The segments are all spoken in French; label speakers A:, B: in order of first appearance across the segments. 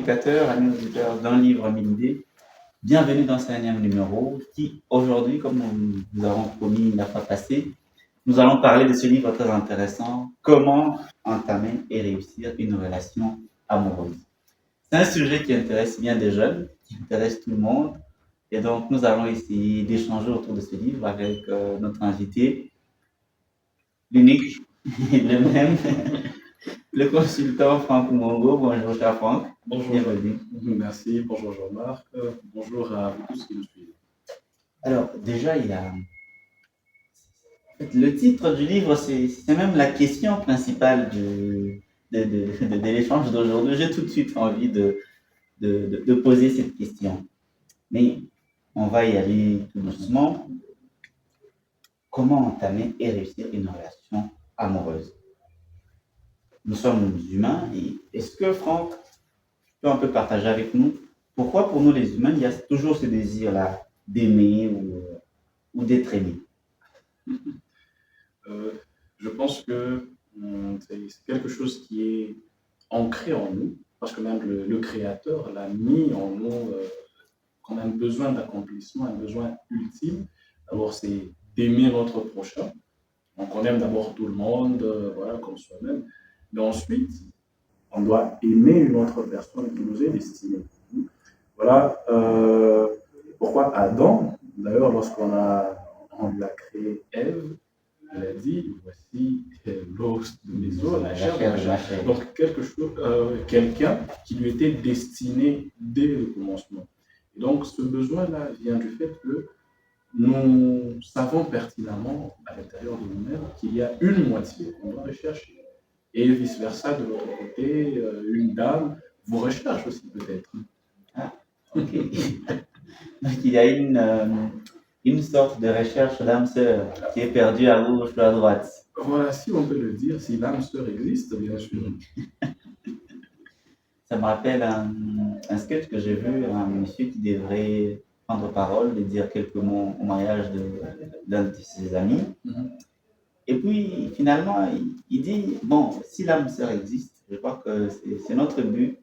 A: téléspectateurs, amis auditeurs d'un livre à mille idées. Bienvenue dans ce énième numéro qui, aujourd'hui, comme nous avons promis la fois passée, nous allons parler de ce livre très intéressant, Comment entamer et réussir une relation amoureuse. C'est un sujet qui intéresse bien des jeunes, qui intéresse tout le monde. Et donc, nous allons essayer d'échanger autour de ce livre avec notre invité, l'unique, le même, le consultant Franck Mongo. Bonjour, cher Franck.
B: Bonjour,
A: Bienvenue.
B: merci, bonjour Jean-Marc, bonjour à vous tous qui nous suivent.
A: Alors, déjà, il y a le titre du livre, c'est même la question principale de l'échange d'aujourd'hui. J'ai tout de suite envie de poser cette question. Mais on va y aller tout doucement. Comment entamer et réussir une relation amoureuse? Nous sommes humains et est-ce que Franck peut un peu partager avec nous pourquoi pour nous les humains, il y a toujours ce désir-là d'aimer ou d'être aimé?
B: Je pense que c'est quelque chose qui est ancré en nous, parce que même le Créateur l'a mis en nous qu'on a un besoin d'accomplissement, un besoin ultime. D'abord, c'est d'aimer notre prochain. Donc, on aime d'abord tout le monde, voilà, comme soi-même. Mais ensuite, on doit aimer une autre personne qui nous est destinée. Voilà pourquoi Adam, d'ailleurs, on lui a créé Ève, il a dit voici l'os de mes os, la chair de ma chair. Donc, quelqu'un qui lui était destiné dès le commencement. Et donc, ce besoin-là vient du fait que nous savons pertinemment à l'intérieur de nous-mêmes qu'il y a une moitié qu'on doit rechercher. Et vice-versa, de l'autre côté, une dame vous recherche aussi peut-être.
A: Ah, ok. Donc il y a une sorte de recherche d'âme sœur qui est perdue à gauche ou à droite.
B: Voilà, si on peut le dire, si l'âme sœur existe, bien sûr.
A: Ça me rappelle un sketch que j'ai vu, un monsieur qui devrait prendre parole et dire quelques mots au mariage d'un de ses amis. Et puis finalement, il dit, bon, si l'âme sœur existe, je crois que c'est notre but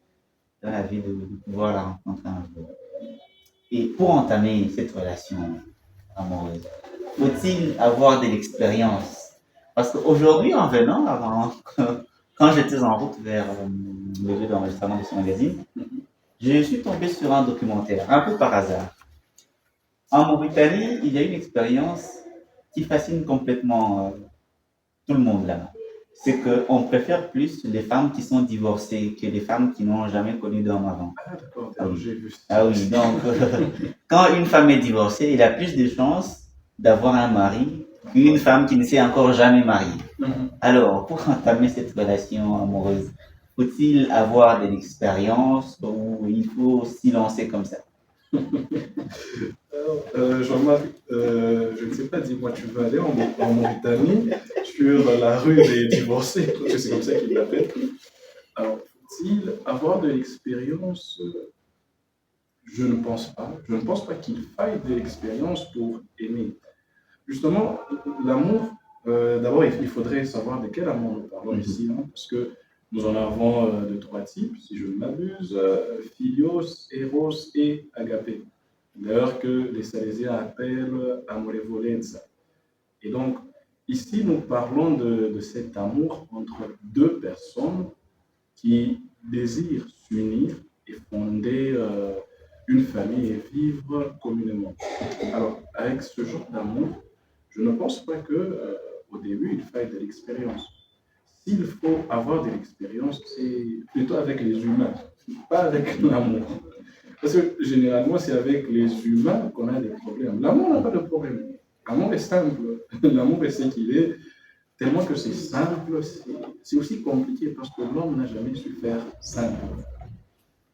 A: dans la vie de pouvoir la rencontrer un jour. Et pour entamer cette relation amoureuse, faut-il avoir de l'expérience? Parce qu'aujourd'hui, en venant, quand j'étais en route vers le lieu d'enregistrement de ce magazine, je suis tombé sur un documentaire, un peu par hasard. En Mauritanie, il y a une expérience qui fascine complètement tout le monde là-bas. C'est qu'on préfère plus les femmes qui sont divorcées que les femmes qui n'ont jamais connu d'homme avant.
B: Ah, d'accord,
A: Ah oui.
B: j'ai vu ça.
A: Ah oui, donc quand une femme est divorcée, il a plus de chances d'avoir un mari qu'une femme qui ne s'est encore jamais mariée. Alors, pour entamer cette relation amoureuse, faut-il avoir de l'expérience ou il faut s'y lancer comme ça?
B: Jean-Marc, je ne sais pas, dis-moi, tu veux aller en Mauritanie sur la rue des divorcés, parce que c'est comme ça qu'ils l'appellent. Alors, faut-il avoir de l'expérience? Je ne pense pas. Je ne pense pas qu'il faille de l'expérience pour aimer. Justement, l'amour, d'abord, il faudrait savoir de quel amour nous parlons ici, hein, parce que nous en avons de trois types, si je ne m'abuse, philios, eros et agapé. D'ailleurs, que les Salésiens appellent amorevolenza. Et donc, ici, nous parlons de cet amour entre deux personnes qui désirent s'unir et fonder une famille et vivre communément. Alors, avec ce genre d'amour, je ne pense pas que au début, il faille de l'expérience. S'il faut avoir de l'expérience, c'est plutôt avec les humains, pas avec l'amour. Parce que généralement, c'est avec les humains qu'on a des problèmes. L'amour n'a pas de problème. L'amour est simple. L'amour est ce qu'il est. Tellement que c'est simple, c'est aussi compliqué parce que l'homme n'a jamais su faire simple.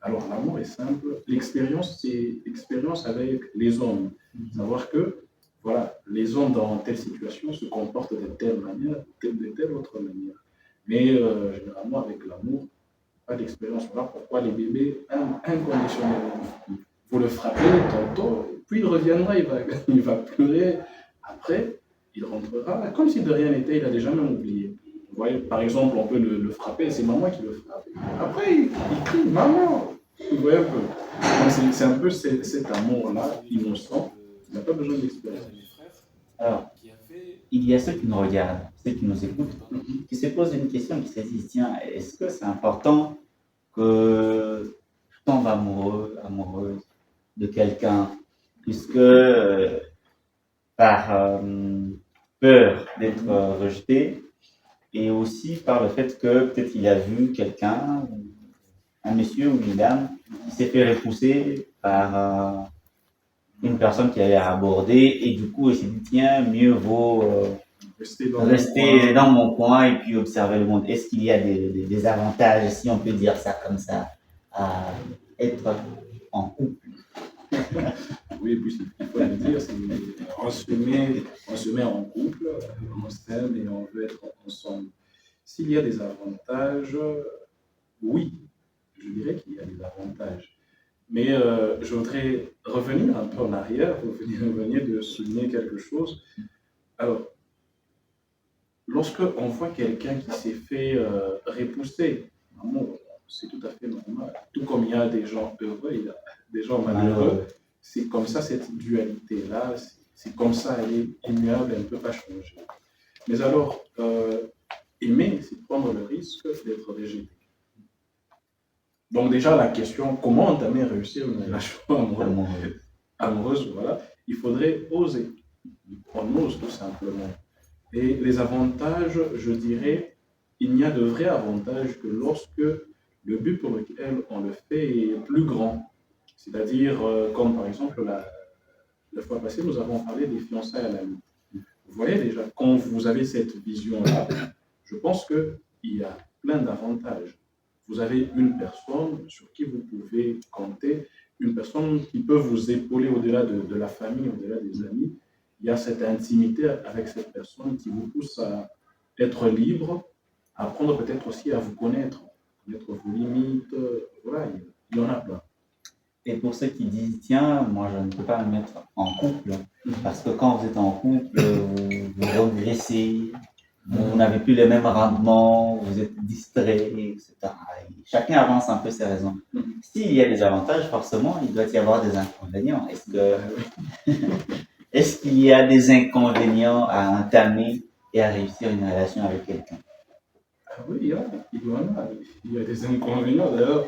B: Alors l'amour est simple. L'expérience, c'est l'expérience avec les hommes. Savoir que, voilà, les hommes dans telle situation se comportent de telle manière, de telle autre manière. Mais généralement, avec l'amour, pas d'expérience. Voilà pourquoi les bébés aiment inconditionnellement. Vous le frappez tantôt, puis il reviendra, il va pleurer. Après, il rentrera, comme si de rien n'était, il a déjà même oublié. Vous voyez, par exemple, on peut le frapper, c'est maman qui le frappe. Après, il crie maman. Vous voyez un peu. Donc, c'est un peu cet amour-là, innocent, qui n'a pas besoin d'expérience.
A: Alors, il y a ceux qui nous regardent, ceux qui nous écoutent, qui se posent une question, qui se disent, tiens, est-ce que c'est important que je tombe amoureux, amoureuse de quelqu'un, puisque par peur d'être rejeté, et aussi par le fait que peut-être il a vu quelqu'un, un monsieur ou une dame, qui s'est fait repousser par une personne qui allait aborder, et du coup il s'est dit, tiens, mieux vaut rester dans mon coin et puis observer le monde. Est-ce qu'il y a des avantages, si on peut dire ça comme ça, à être en couple?
B: Oui, puis il faut le dire, on se met en couple, on s'aime et on veut être ensemble. S'il y a des avantages, oui, je dirais qu'il y a des avantages. Mais je voudrais revenir un peu en arrière, vous venez de souligner quelque chose. Alors, lorsque on voit quelqu'un qui s'est fait repousser, c'est tout à fait normal. Tout comme il y a des gens heureux, il y a des gens malheureux. C'est comme ça, cette dualité-là, c'est comme ça, elle est immuable, elle ne peut pas changer. Mais alors, aimer, c'est prendre le risque d'être rejeté. Donc déjà, la question, comment entamer réussir une relation amoureuse, voilà, il faudrait oser. On ose tout simplement. Et les avantages, je dirais, il n'y a de vrais avantages que lorsque le but pour lequel on le fait est plus grand. C'est-à-dire, comme par exemple, la fois passée, nous avons parlé des fiançailles à la nuit. Vous voyez déjà, quand vous avez cette vision-là, je pense qu'il y a plein d'avantages. Vous avez une personne sur qui vous pouvez compter, une personne qui peut vous épauler au-delà de la famille, au-delà des amis. Il y a cette intimité avec cette personne qui vous pousse à être libre, à apprendre peut-être aussi à vous connaître vos limites. Voilà, il y en a plein.
A: Et pour ceux qui disent, tiens, moi je ne peux pas me mettre en couple, parce que quand vous êtes en couple, vous regressez, vous n'avez plus les mêmes rendements, vous êtes distrait, etc. Et chacun avance un peu ses raisons. S'il y a des avantages, forcément, il doit y avoir des inconvénients. Est-ce qu'il y a des inconvénients à entamer et à réussir une relation avec quelqu'un?
B: Ah oui, il y en a. Il y a des inconvénients. D'ailleurs,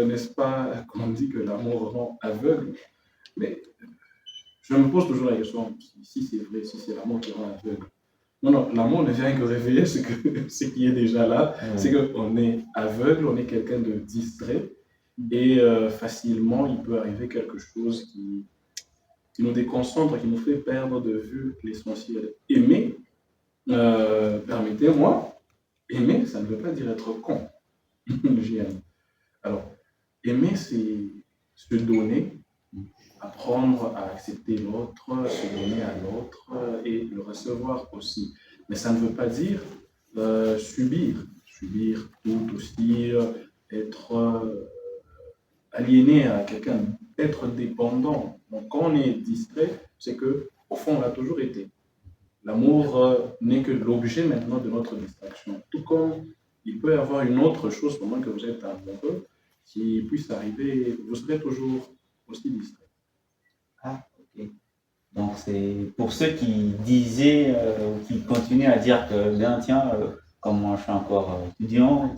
B: n'est-ce pas qu'on dit que l'amour rend aveugle? Mais je me pose toujours la question, si c'est vrai, si c'est l'amour qui rend aveugle. Non, l'amour ne vient que réveiller ce qui est déjà là. C'est qu'on est aveugle, on est quelqu'un de distrait et facilement il peut arriver quelque chose qui nous déconcentre, qui nous fait perdre de vue l'essentiel. Aimer, permettez-moi, aimer, ça ne veut pas dire être con. J'aime. Alors, aimer, c'est se donner, apprendre à accepter l'autre, se donner à l'autre et le recevoir aussi. Mais ça ne veut pas dire subir tout aussi, être aliéné à quelqu'un, être dépendant. Donc quand on est distrait, c'est que au fond on l'a toujours été. L'amour n'est que l'objet maintenant de notre distraction. Tout comme il peut y avoir une autre chose pendant que vous êtes amoureux qui puisse arriver, vous serez toujours aussi distrait.
A: Ah, ok. Donc c'est pour ceux qui disaient ou qui continuent à dire que bien tiens, comme moi je suis encore étudiante,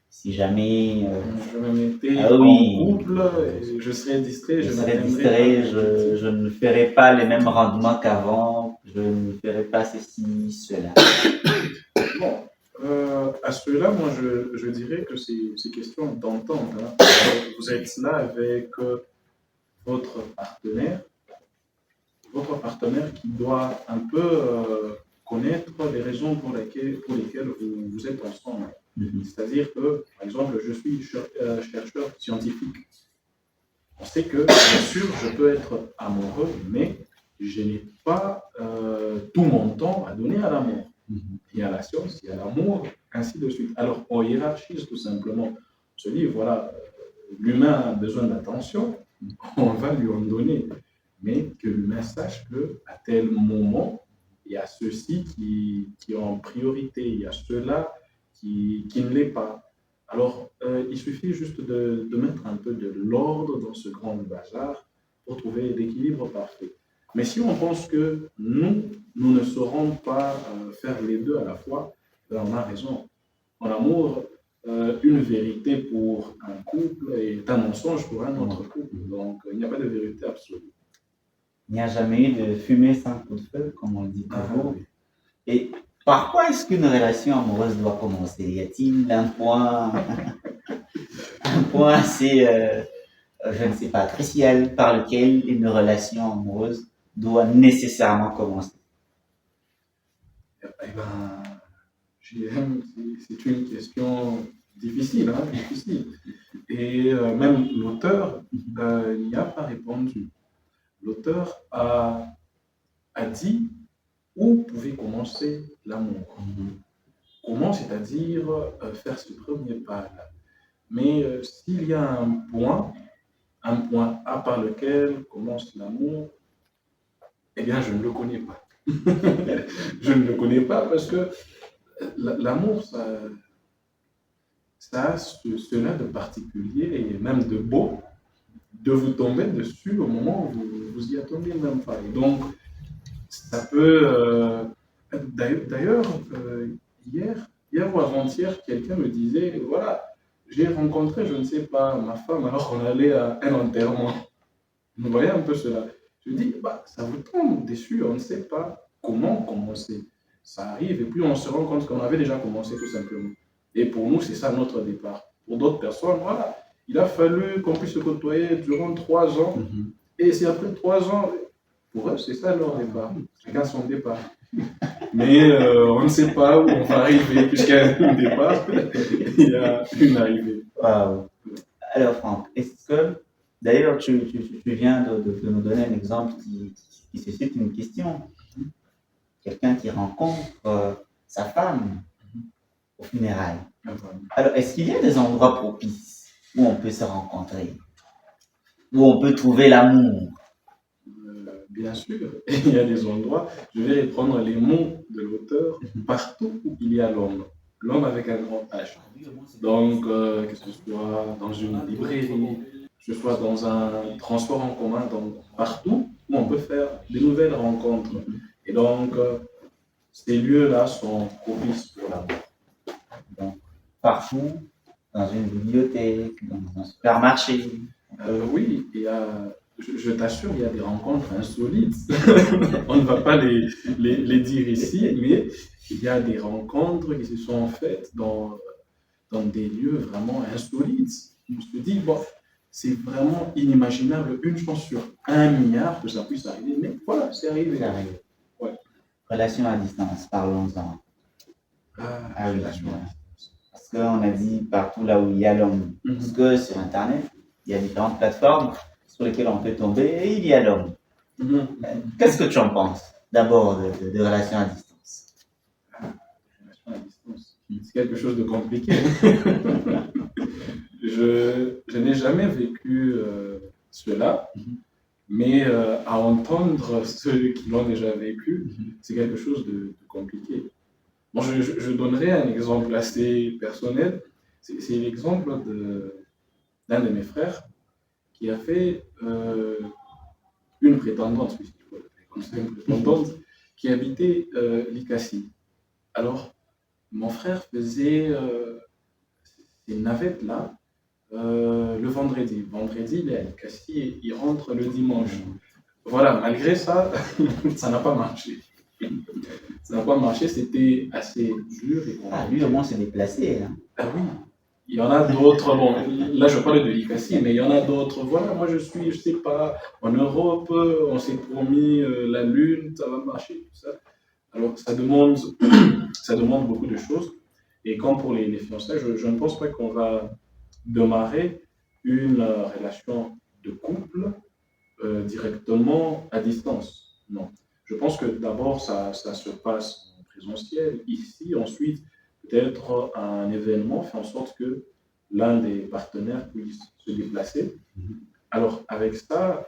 A: si jamais
B: je me mettais
A: en
B: couple, je serais distrait,
A: je ne ferai pas les mêmes rendements qu'avant, je ne ferai pas ceci, cela.
B: Bon, à cela, moi je dirais que c'est question d'entente. Hein. Vous êtes là avec votre partenaire qui doit un peu connaître les raisons pour lesquelles vous êtes ensemble. C'est-à-dire que, par exemple, je suis chercheur scientifique. On sait que, bien sûr, je peux être amoureux, mais je n'ai pas tout mon temps à donner à l'amour. Il y a la science, il y a l'amour, ainsi de suite. Alors, on hiérarchise tout simplement. On se dit, voilà, l'humain a besoin d'attention, on va lui en donner. Mais que l'humain sache qu'à tel moment, il y a ceux-ci qui ont priorité, il y a ceux-là qui ne l'est pas. Alors, il suffit juste de mettre un peu de l'ordre dans ce grand bazar pour trouver l'équilibre parfait. Mais si on pense que nous ne saurons pas faire les deux à la fois, ben on a raison. En amour, une vérité pour un couple est un mensonge pour un autre couple. Donc, il n'y a pas de vérité absolue.
A: Il n'y a jamais eu de fumée sans coup de feu, comme on le dit toujours.
B: Oui.
A: Et par quoi est-ce qu'une relation amoureuse doit commencer? Y a-t-il un point, un point assez, je ne sais pas, crucial par lequel une relation amoureuse doit nécessairement commencer?
B: Eh ben, c'est une question difficile, hein, difficile. Et même l'auteur n'y a pas répondu. L'auteur a dit où pouvait commencer l'amour. Comment, c'est-à-dire faire ce premier pas-là. Mais s'il y a un point A par lequel commence l'amour, eh bien, je ne le connais pas. Je ne le connais pas parce que l'amour, ça a cela de particulier et même de beau de vous tomber dessus au moment où vous y attendez même pas. Et donc, ça peut... D'ailleurs, hier ou avant-hier, quelqu'un me disait, voilà, j'ai rencontré, je ne sais pas, ma femme alors qu'on allait à un enterrement. Vous voyez un peu cela. Je dis, bah, ça vous tombe dessus, on ne sait pas comment commencer. Ça arrive et puis on se rend compte qu'on avait déjà commencé tout simplement. Et pour nous, c'est ça notre départ. Pour d'autres personnes, voilà, il a fallu qu'on puisse se côtoyer durant 3 ans. Et c'est après 3 ans, pour eux, c'est ça leur départ. Chacun son départ. Mais on ne sait pas où on va arriver, puisqu'il y a un départ, il y a une arrivée.
A: Wow. Alors, Franck, est-ce que, d'ailleurs, tu viens de nous donner un exemple qui suscite une question. Quelqu'un qui rencontre sa femme au funérailles. Alors, est-ce qu'il y a des endroits propices où on peut se rencontrer, où on peut trouver l'amour?
B: Bien sûr, il y a des endroits, je vais reprendre les mots de l'auteur, partout où il y a l'homme. L'homme avec un grand H. Donc, que ce soit dans une librairie, que ce soit dans un transport en commun, donc partout où on peut faire des nouvelles rencontres. Et donc, ces lieux-là sont propices pour l'amour.
A: Donc, partout, dans une bibliothèque, dans un supermarché.
B: Oui, je t'assure, il y a des rencontres insolites. On ne va pas les dire ici, mais il y a des rencontres qui se sont faites dans des lieux vraiment insolites. On se dit, bon, c'est vraiment inimaginable, une chance sur 1 milliard que ça puisse arriver, mais voilà, c'est arrivé.
A: C'est arrivé.
B: Ouais.
A: Relation à distance, parlons-en.
B: Ah oui, relation à distance.
A: Parce qu'on a dit partout là où il y a l'homme. Parce que sur Internet, il y a différentes plateformes sur lesquelles on peut tomber et il y a l'homme. Qu'est-ce que tu en penses d'abord de relation à distance?
B: Relation à distance, c'est quelque chose de compliqué. Je n'ai jamais vécu cela, mais à entendre ceux qui l'ont déjà vécu, c'est quelque chose de compliqué. Bon, je donnerai un exemple assez personnel. C'est l'exemple d'un de mes frères qui a fait une prétendante, une prétendante qui habitait l'Icassie. Alors, mon frère faisait ces navettes-là le vendredi. Vendredi, il est à l'Icassie et il rentre le dimanche. Voilà, malgré ça, ça n'a pas marché. Ça n'a pas marché, c'était assez dur.
A: Ah, lui au moins s'est déplacé. Hein.
B: Ah oui, il y en a d'autres, bon, là je parle de l'Icassie, mais il y en a d'autres. Voilà, moi je suis, je sais pas, en Europe, on s'est promis la Lune, ça va marcher, tout ça. Alors ça demande, ça demande beaucoup de choses. Et comme pour les fiançailles, je ne pense pas qu'on va démarrer une relation de couple directement à distance. Non. Je pense que d'abord, ça se passe en présentiel, ici, ensuite, peut-être un événement fait en sorte que l'un des partenaires puisse se déplacer. Alors, avec ça,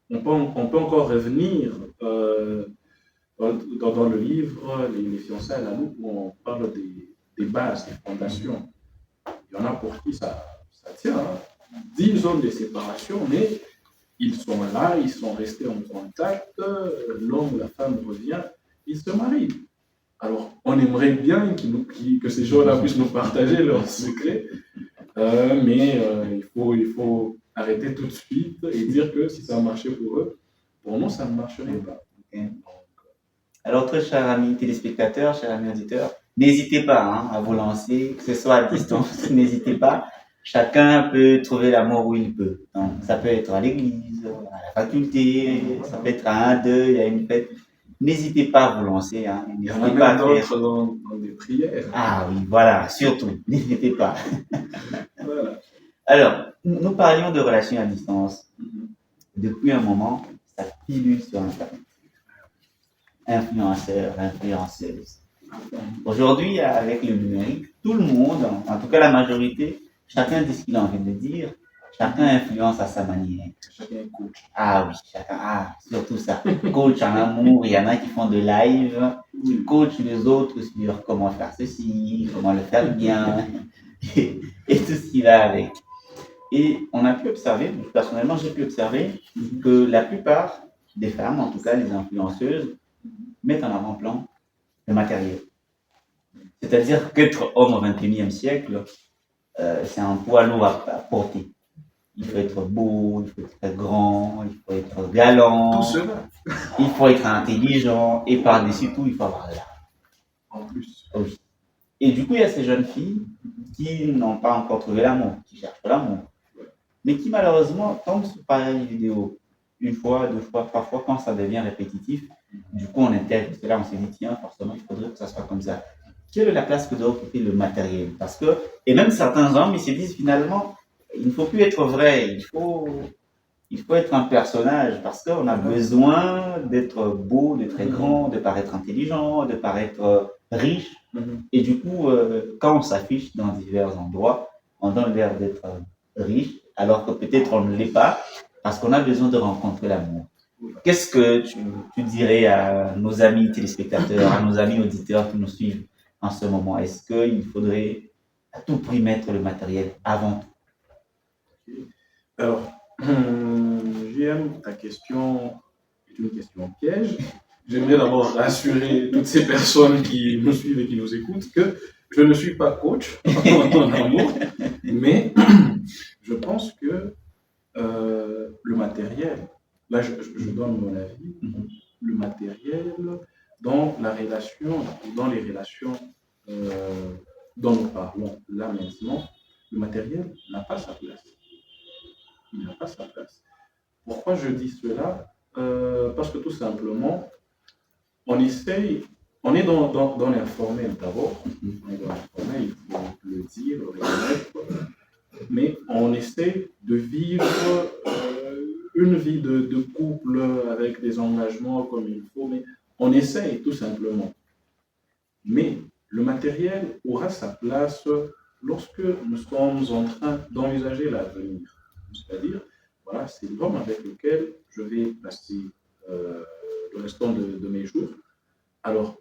B: on peut encore revenir dans le livre Les fiançailles à la loupe où on parle des bases, des fondations. Il y en a pour qui ça tient. 10 ans de séparation, mais ils sont là, ils sont restés en contact. L'homme, la femme revient, ils se marient. Alors, on aimerait bien que ces gens-là puissent nous partager leurs secrets, mais il faut arrêter tout de suite et dire que si ça a marché pour eux, pour nous, ça ne marcherait pas.
A: Okay. Alors, très chers amis téléspectateurs, chers amis auditeurs, n'hésitez pas à vous lancer, que ce soit à distance, n'hésitez pas. Chacun peut trouver l'amour où il peut. Donc, ça peut être à l'église, à la faculté, ça peut être à un deuil, à une fête. N'hésitez pas à vous lancer.
B: Il y en a même d'autres dans des prières.
A: Ah oui, voilà, surtout, n'hésitez pas.
B: Voilà.
A: Alors, nous parlions de relations à distance. Depuis un moment, ça pilule sur Internet. Influenceurs, influenceuses. Aujourd'hui, avec le numérique, tout le monde, en tout cas la majorité, chacun dit ce qu'il a envie de dire, chacun influence à sa manière.
B: Chacun est coach.
A: Ah oui, surtout ça. Coach en amour, il y en a qui font de live, qui coachent les autres sur comment faire ceci, comment le faire bien, et tout ce qui va avec. Et on a pu observer, personnellement j'ai pu observer que la plupart des femmes, en tout cas les influenceuses, mettent en avant-plan le matériel. C'est-à-dire qu'être homme au XXIe siècle, c'est un poids lourd à porter. Il faut être beau, il faut être grand, il faut être galant,
B: tout cela.
A: Il faut être intelligent et par-dessus tout, il faut avoir l'art.
B: En plus.
A: Oui. Et du coup, il y a ces jeunes filles qui n'ont pas encore trouvé l'amour, qui cherchent l'amour, mais qui malheureusement tombent sur pareille vidéo une fois, deux fois, parfois quand ça devient répétitif. Du coup, on intègre cela, on se dit tiens, forcément, il faudrait que ça soit comme ça. Quelle est la place que doit occuper le matériel? Parce que, et même certains hommes, ils se disent finalement, il ne faut plus être vrai, il faut être un personnage parce qu'on a besoin d'être beau, d'être grand, de paraître intelligent, de paraître riche. Et du coup, quand on s'affiche dans divers endroits, on donne l'air d'être riche, alors que peut-être on ne l'est pas parce qu'on a besoin de rencontrer l'amour. Qu'est-ce que tu dirais à nos amis téléspectateurs, à nos amis auditeurs qui nous suivent en ce moment? Est-ce qu'il faudrait à tout prix mettre le matériel avant tout?
B: Alors, JM, ta question est une question piège. J'aimerais d'abord rassurer toutes ces personnes qui nous suivent et qui nous écoutent que je ne suis pas coach en amour, mais je pense que le matériel, là je donne mon avis, le matériel dans la relation, dans les relations dont nous parlons là maintenant, le matériel n'a pas sa place. Il n'a pas sa place. Pourquoi je dis cela? Parce que tout simplement, on essaye, on est dans l'informel d'abord, on est dans l'informel, il faut le dire, le reconnaître, mais on essaie de vivre une vie de couple avec des engagements comme il faut, mais on essaye tout simplement. Mais le matériel aura sa place lorsque nous sommes en train d'envisager l'avenir. C'est-à-dire, voilà, c'est l'homme avec lequel je vais passer le restant de mes jours. Alors,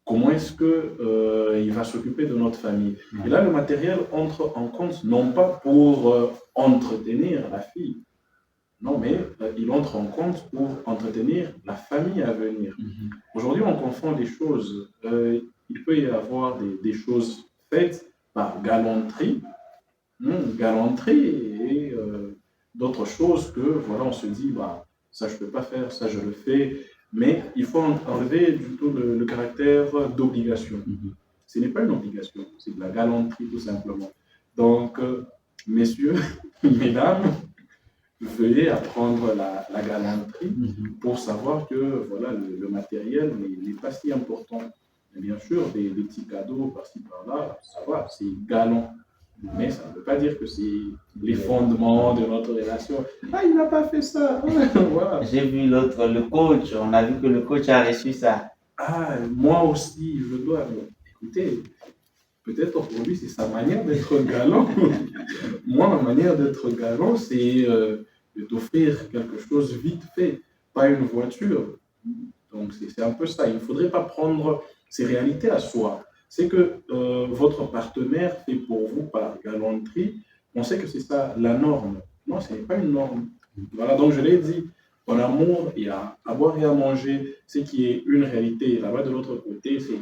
B: comment est-ce qu'il va s'occuper de notre famille? Et là, le matériel entre en compte, non pas pour entretenir la fille, non, mais il entre en compte pour entretenir la famille à venir. Aujourd'hui, on confond des choses. Il peut y avoir des choses faites par galanterie, et d'autres choses que, voilà, on se dit, bah, ça je ne peux pas faire, ça je le fais, mais il faut enlever du tout le caractère d'obligation. Ce n'est pas une obligation, c'est de la galanterie tout simplement. Donc, messieurs, mesdames, veuillez apprendre la galanterie pour savoir que voilà, le matériel n'est pas si important. Et bien sûr, des petits cadeaux par-ci par-là, ça va, c'est galant. Mais ça ne veut pas dire que c'est les fondements de notre relation. Ah, il n'a pas fait ça. Voilà.
A: J'ai vu l'autre, le coach, on a vu que le coach a reçu ça.
B: Ah, moi aussi, je dois. Écoutez, peut-être pour lui, c'est sa manière d'être galant. Moi, ma manière d'être galant, c'est de t'offrir quelque chose vite fait, pas une voiture. Donc, c'est un peu ça. Il ne faudrait pas prendre ses réalités à soi. c'est que votre partenaire fait pour vous par galanterie, on sait que c'est ça la norme. Non, ce n'est pas une norme. Voilà, donc je l'ai dit, en amour, il y a à boire et à manger, ce qui est une réalité. Là-bas, de l'autre côté, c'est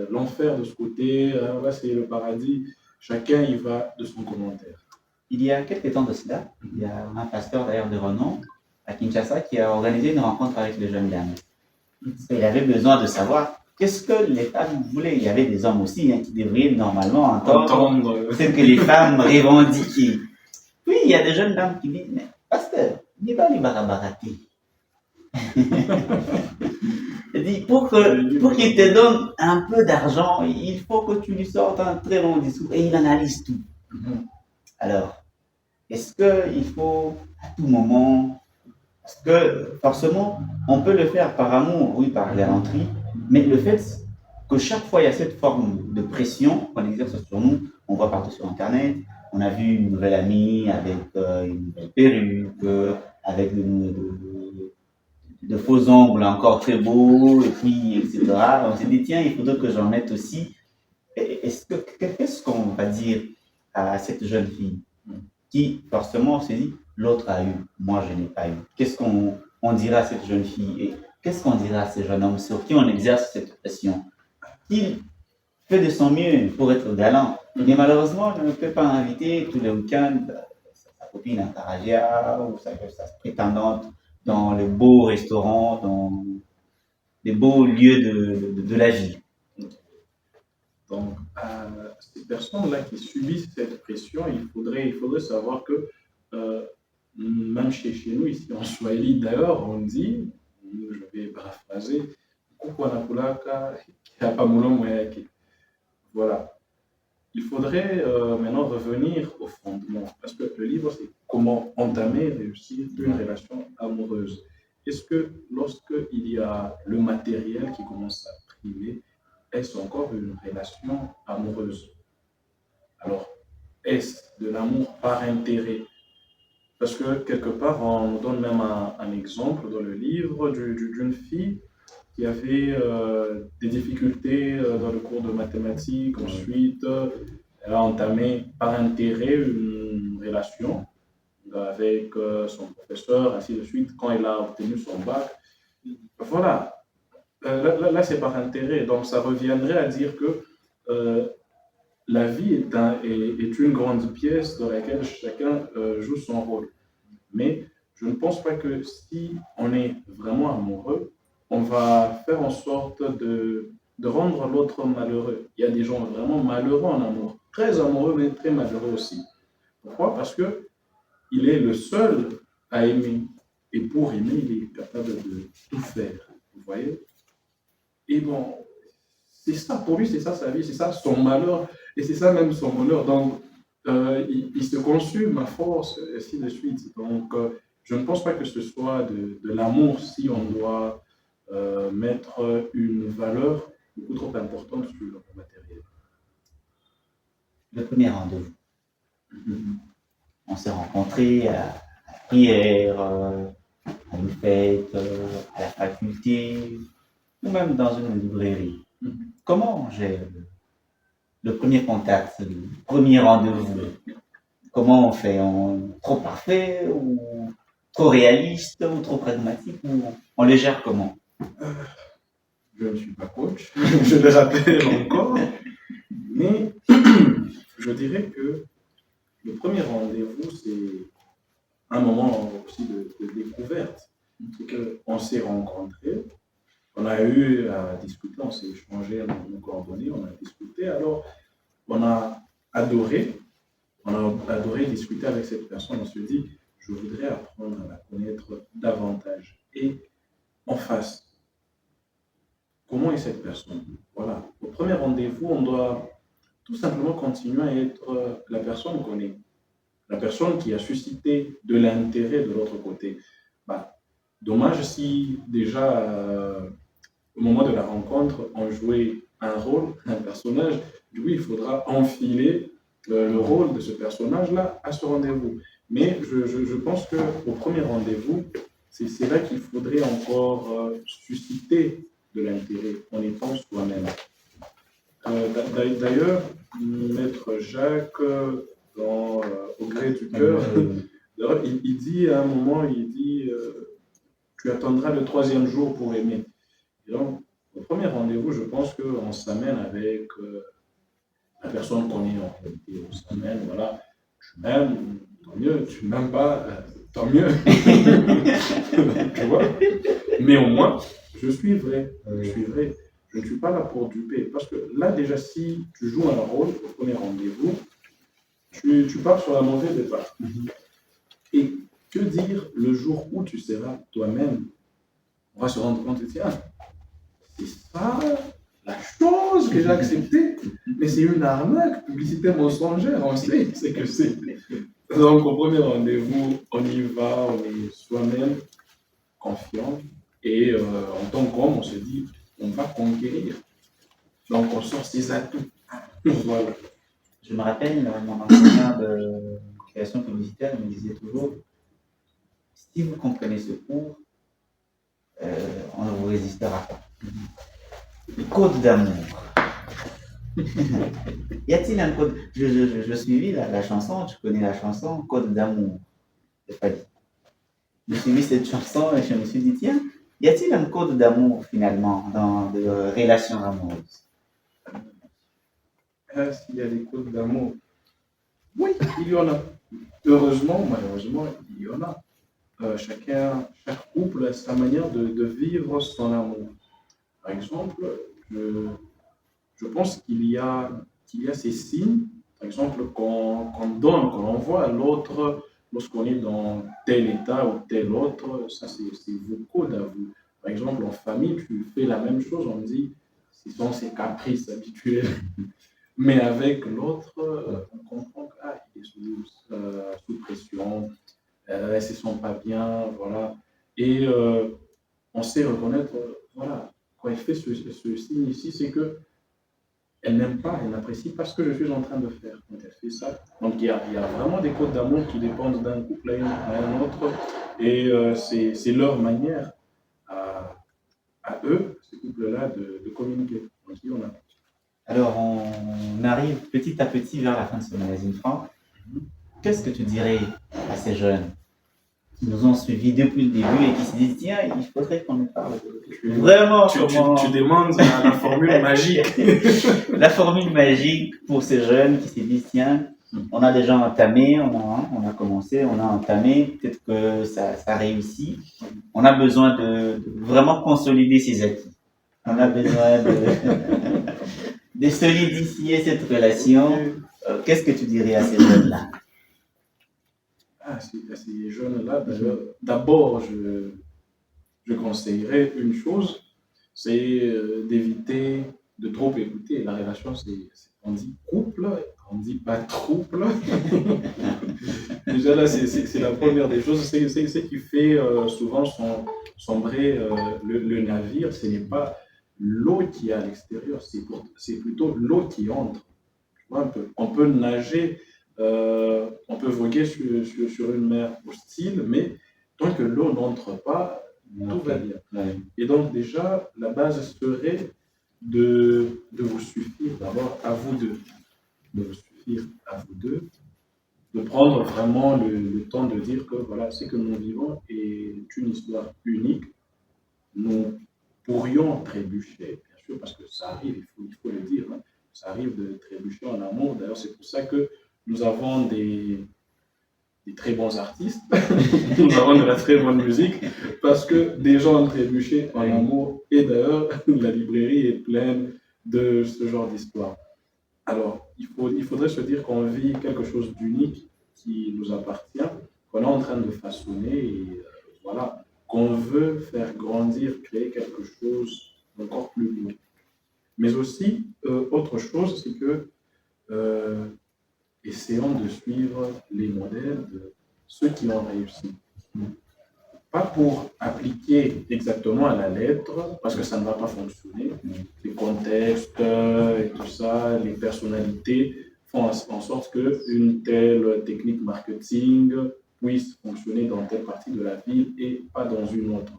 B: l'enfer de ce côté, là, c'est le paradis. Chacun y va de son commentaire.
A: Il y a quelques temps de cela, il y a un pasteur d'ailleurs de renom à Kinshasa qui a organisé une rencontre avec les jeunes dames. Il avait besoin de savoir qu'est-ce que les femmes voulaient. Il y avait des hommes aussi qui devraient normalement entendre ce que les femmes revendiquaient. Puis il y a des jeunes dames qui disent, mais pasteur, il va lui barabarati. Il dit, pour qu'il te donne un peu d'argent, il faut que tu lui sortes un très long discours et il analyse tout. Alors, est-ce qu'il faut à tout moment, parce que forcément, on peut le faire par amour, oui, par galanterie, mais le fait que chaque fois il y a cette forme de pression qu'on exerce sur nous, on voit partout sur Internet, on a vu une nouvelle amie avec une nouvelle perruque, avec de faux ongles encore très beaux, et puis, etc. On s'est dit, tiens, il faudrait que j'en mette aussi. Qu'est-ce qu'on va dire à cette jeune fille qui, forcément, s'est dit, l'autre a eu, moi je n'ai pas eu. Qu'est-ce qu'on dira à cette jeune fille et qu'est-ce qu'on dira à ce jeune homme sur qui on exerce cette pression? Il fait de son mieux pour être galant, mais malheureusement, il ne peut pas inviter tous les week-ends sa copine à Taragia ou sa prétendante dans les beaux restaurants, dans les beaux lieux de la vie.
B: Donc, à ces personnes-là qui subissent cette pression, il faudrait savoir que même chez nous, ici en Swahili d'ailleurs, on dit, je vais paraphraser, voilà. Il faudrait maintenant revenir au fondement, parce que le livre, c'est comment entamer et réussir une relation amoureuse. Est-ce que lorsqu'il y a le matériel qui commence à primer, est-ce encore une relation amoureuse? Alors, est-ce de l'amour par intérêt? Parce que quelque part, on nous donne même un exemple dans le livre d'une fille qui avait des difficultés dans le cours de mathématiques. Ensuite, elle a entamé par intérêt une relation avec son professeur, ainsi de suite, quand elle a obtenu son bac. Voilà. Là, c'est par intérêt. Donc, ça reviendrait à dire que la vie est une grande pièce dans laquelle chacun joue son rôle. Mais je ne pense pas que si on est vraiment amoureux, on va faire en sorte de rendre l'autre malheureux. Il y a des gens vraiment malheureux en amour, très amoureux, mais très malheureux aussi. Pourquoi? Parce qu'il est le seul à aimer. Et pour aimer, il est capable de tout faire. Vous voyez? Et bon, c'est ça, pour lui, c'est ça sa vie, c'est ça son malheur, et c'est ça même son bonheur. Donc, il se consume à force, et ainsi de suite. Donc, je ne pense pas que ce soit de l'amour si on doit mettre une valeur beaucoup trop importante sur le matériel.
A: Le premier rendez-vous. On s'est rencontrés à la prière, à une fête, à la faculté, ou même dans une librairie. Comment j'ai le premier contact, le premier rendez-vous? Comment on fait? Trop parfait ou trop réaliste ou trop pragmatique ou on les gère comment?
B: Je ne suis pas coach, je le rappelle encore, mais je dirais que le premier rendez-vous, c'est un moment aussi de découverte. C'est qu'on s'est rencontrés, on a eu à discuter, on s'est échangé nos coordonnées, on a discuté, alors on a adoré discuter avec cette personne, on se dit, je voudrais apprendre à la connaître davantage. Et en face, comment est cette personne? Voilà. Au premier rendez-vous, on doit tout simplement continuer à être la personne qu'on est. La personne qui a suscité de l'intérêt de l'autre côté. Dommage si déjà, au moment de la rencontre, on jouait un rôle, un personnage. Du coup, il faudra enfiler le rôle de ce personnage-là à ce rendez-vous. Mais je pense qu'au premier rendez-vous, c'est là qu'il faudrait encore susciter de l'intérêt en étant soi-même. D'ailleurs, Maître Jacques, au gré du cœur, il dit à un moment, tu attendras le 3e jour pour aimer. Et donc, au premier rendez-vous, je pense qu'on s'amène avec la personne qu'on est en réalité. On s'amène, voilà, tu m'aimes, tant mieux, tu m'aimes pas, tant mieux. Tu vois? Mais au moins, je suis vrai. Je suis vrai. Je ne suis pas là pour duper. Parce que là, déjà, si tu joues un rôle au premier rendez-vous, tu pars sur la mauvaise étape. Et que dire le jour où tu seras toi-même? On va se rendre compte, tiens, c'est ça la chose que j'ai acceptée. Mais c'est une arnaque, publicité mensongère, on sait c'est que c'est. Donc, au premier rendez-vous, on y va, on est soi-même, confiant. Et en tant qu'homme, on se dit, on va conquérir. Donc, on sort ses atouts. Voilà.
A: Je me rappelle, mon enseignant de création publicitaire me disait toujours, si vous comprenez ce cours, on ne vous résistera pas. Code d'amour. Y a-t-il un code? Je suivis la chanson, tu connais la chanson, Code d'amour. C'est pas dit. J'ai suivi cette chanson et je me suis dit, tiens, y a-t-il un code d'amour finalement dans de relations amoureuses?
B: S'il y a des codes d'amour, oui, il y en a. Heureusement, malheureusement, il y en a. Chaque couple a sa manière de vivre son amour. Par exemple, je pense qu'il y a ces signes, par exemple, qu'on donne, qu'on envoie à l'autre lorsqu'on est dans tel état ou tel autre. Ça, c'est vos codes à vous. Par exemple, en famille, tu fais la même chose, on dit, ce sont ses caprices habituels. Mais avec l'autre, on comprend qu'il est sous pression, elles ne se sent pas bien, voilà. Et on sait reconnaître, voilà, quand elle fait ce signe ici, c'est que elle n'aime pas, elle n'apprécie pas ce que je suis en train de faire quand elle fait ça. Donc il y a vraiment des codes d'amour qui dépendent d'un couple à un autre, et c'est leur manière à eux, ces couples-là, de communiquer. Donc il y en a.
A: Alors, on arrive petit à petit vers la fin de ce magazine Franck. Qu'est-ce que tu dirais à ces jeunes qui nous ont suivis depuis le début et qui se disent, tiens, il faudrait qu'on nous parle vraiment comment...
B: Tu demandes la formule magique.
A: La formule magique pour ces jeunes qui se disent, tiens, on a déjà entamé, on a commencé, on a entamé, peut-être que ça réussit. On a besoin de vraiment consolider ses acquis. On a besoin de solidifier cette relation. Qu'est-ce que tu dirais à ces jeunes-là?
B: À ces jeunes-là, d'abord, je conseillerais une chose, c'est d'éviter de trop écouter. La relation, on dit couple, on ne dit pas trouble. Déjà là, c'est la première des choses. C'est ce qui fait souvent sombrer le navire. Ce n'est pas l'eau qui est à l'extérieur, c'est plutôt l'eau qui entre. Tu vois, on peut nager, on peut voguer sur une mer hostile, mais tant que l'eau n'entre pas, tout va bien.
A: Ouais.
B: Et donc déjà, la base serait de vous suffire d'abord à vous deux. De vous suffire à vous deux. De prendre vraiment le temps de dire que voilà, ce que nous vivons est une histoire unique. Nous pourrions trébucher, bien sûr, parce que ça arrive, il faut le dire. Hein. Ça arrive de trébucher en amour. D'ailleurs, c'est pour ça que nous avons des très bons artistes, nous avons de la très bonne musique, parce que des gens ont trébuché en amour, et d'ailleurs, la librairie est pleine de ce genre d'histoire. Alors, il faudrait se dire qu'on vit quelque chose d'unique qui nous appartient, qu'on est en train de façonner, et voilà, qu'on veut faire grandir, créer quelque chose d'encore plus beau. Mais aussi, autre chose, c'est que essayons de suivre les modèles de ceux qui ont réussi. Pas pour appliquer exactement à la lettre, parce que ça ne va pas fonctionner. Les contextes et tout ça, les personnalités font en sorte qu'une telle technique marketing puisse fonctionner dans telle partie de la ville et pas dans une autre.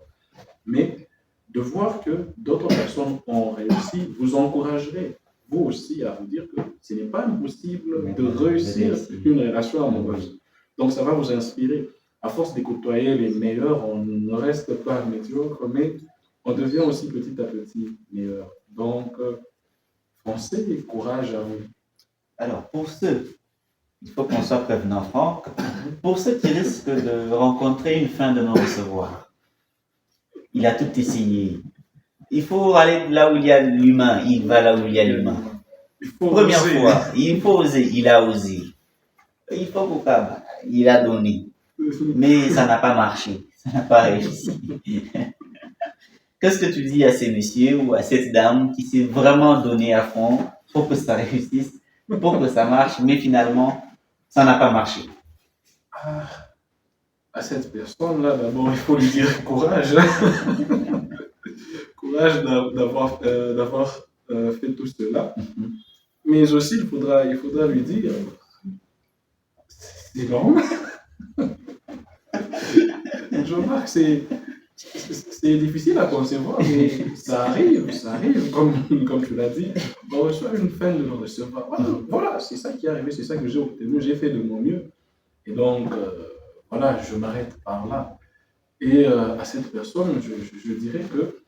B: Mais de voir que d'autres personnes ont réussi, vous encouragerez. vous aussi à vous dire que ce n'est pas impossible de
A: de
B: réussir
A: réussir.
B: une relation amoureuse. Donc ça va vous inspirer. À force de côtoyer les meilleurs, on ne reste pas médiocre, mais on devient aussi petit à petit meilleur. Donc, foncez et courage à vous.
A: Alors, pour ceux, il faut qu'on soit prévenant, Franck, pour ceux qui risquent de rencontrer une fin de non-recevoir, il a tout essayé. Il faut aller là où il y a l'humain, il va là où il y a l'humain.
B: Il faut
A: Première
B: oser.
A: fois, il faut oser, il a osé. Il faut Bukaba, il a donné. Mais ça n'a pas marché, ça n'a pas réussi. Qu'est-ce que tu dis à ces messieurs ou à cette dame qui s'est vraiment donné à fond pour que ça réussisse, pour que ça marche, mais finalement, ça n'a pas marché?
B: À cette personne-là, d'abord, il faut lui dire courage. Courage d'avoir fait tout cela. Mais aussi, il faudra lui dire, c'est normal. Je remarque que c'est difficile à concevoir, mais ça arrive, comme tu l'as dit. On reçoit une fin de non-recevoir. Voilà, c'est ça qui est arrivé, c'est ça que j'ai obtenu, j'ai fait de mon mieux. Et donc, voilà, je m'arrête par là. Et à cette personne, je dirais que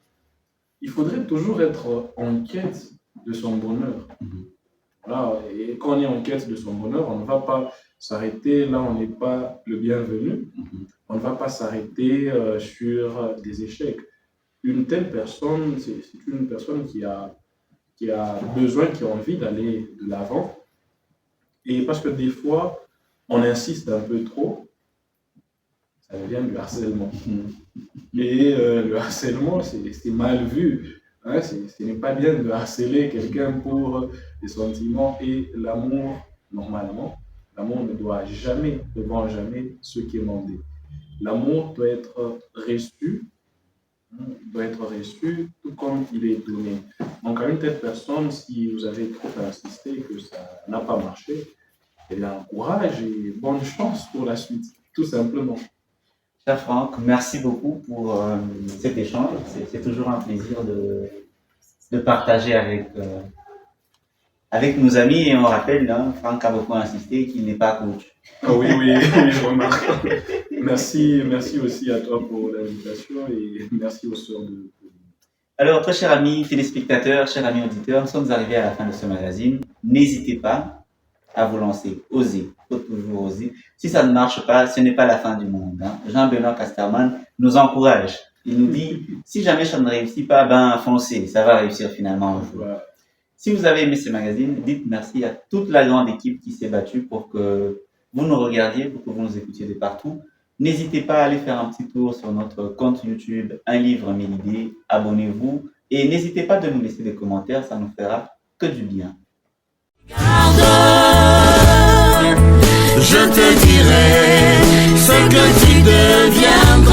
B: il faudrait toujours être en quête de son bonheur. Voilà, et quand on est en quête de son bonheur, on ne va pas s'arrêter là, on n'est pas le bienvenu. On ne va pas s'arrêter sur des échecs. Une telle personne, c'est une personne qui a besoin, qui a envie d'aller de l'avant. Et parce que des fois, on insiste un peu trop, ça devient du harcèlement. Et le harcèlement, c'est mal vu. Hein, ce n'est pas bien de harceler quelqu'un pour des sentiments et l'amour, normalement. L'amour ne doit jamais se quémander. L'amour doit être reçu, tout comme il est donné. Donc à une telle personne, si vous avez trop insisté et que ça n'a pas marché, eh bien, courage et bonne chance pour la suite, tout simplement.
A: Cher Franck, merci beaucoup pour cet échange. C'est toujours un plaisir de partager avec nos amis. Et on rappelle, hein, Franck a beaucoup insisté qu'il n'est pas coach.
B: Ah oui, je remarque. Merci aussi à toi pour l'invitation et merci aux sœurs de...
A: Alors, très chers amis téléspectateurs, chers amis auditeurs, nous sommes arrivés à la fin de ce magazine. N'hésitez pas à vous lancer, osez, faut toujours oser. Si ça ne marche pas, ce n'est pas la fin du monde. Hein. Jean-Benoît Casterman nous encourage. Il nous dit, si jamais ça ne réussit pas, ben foncez, ça va réussir finalement un jour.
B: Voilà.
A: Si vous avez aimé ce magazine, dites merci à toute la grande équipe qui s'est battue pour que vous nous regardiez, pour que vous nous écoutiez de partout. N'hésitez pas à aller faire un petit tour sur notre compte YouTube, Un Livre, 1000 idées. Abonnez-vous et n'hésitez pas de nous laisser des commentaires, ça nous fera que du bien.
C: Je te dirai ce que tu deviens.